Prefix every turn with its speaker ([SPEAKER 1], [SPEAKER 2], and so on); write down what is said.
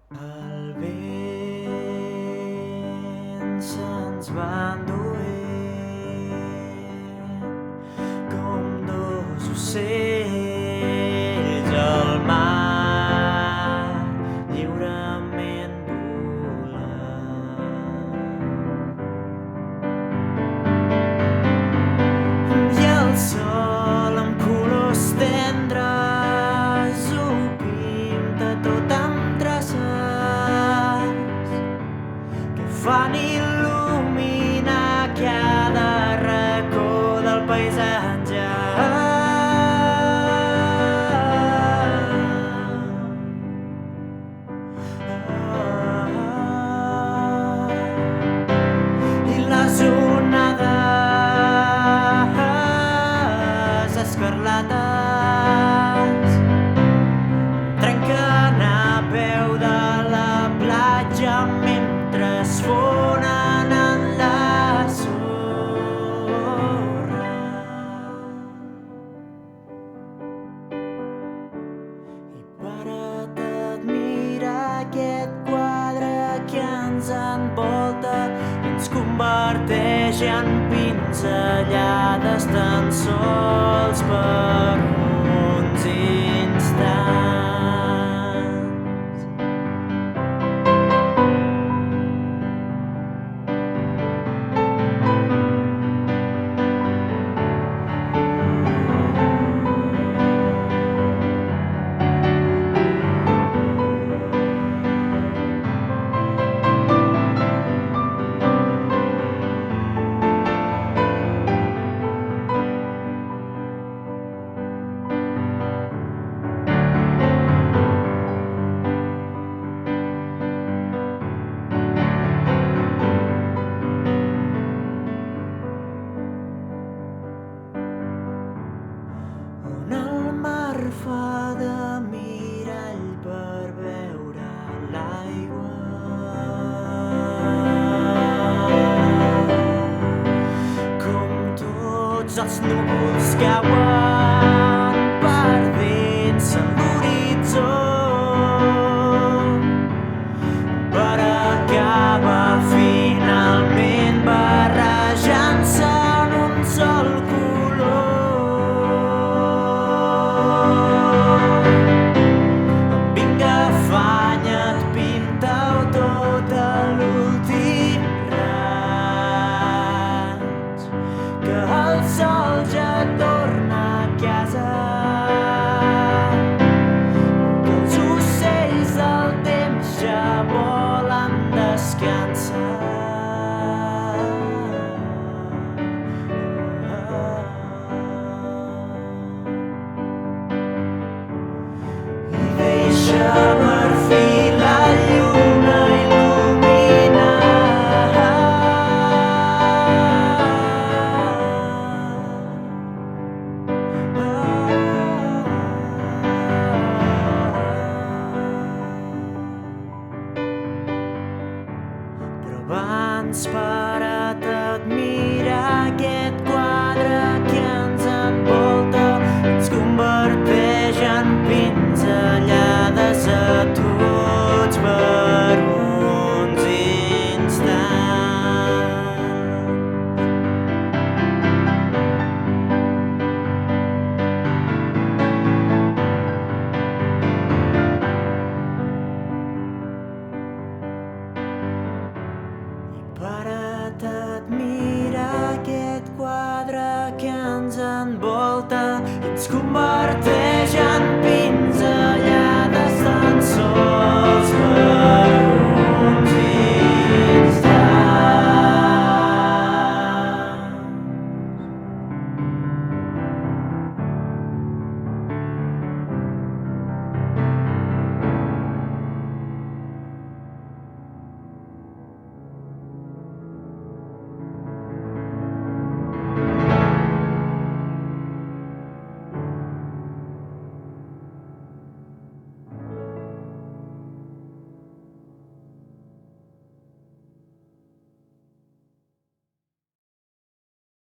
[SPEAKER 1] El vent se'ns va enduent com dos ocells al mar, lliurement volant. I el sol amb colors tendres ho pinta tot amb traces que fan il·luminar cada racó del paisatge. I les onades escarlates trenquen a peu de la platja mentre es fonen en la sorra. I para't a admirar aquest quadre que ens envolta i ens converteix en pinzellades tan sols per uns instants. On el mar fa de mirall per veure l'aigua. Com tots els núvols cauen perdent-se en l'horitzó per acabar finalment barrejant-se en un sol color. Vinga, afanya't, pinta-ho tot a l'últim raig, que el sol ja torna a casa, que els ocells del temps ja volen descansar. I deixa per fi la lluna il·luminar. Però abans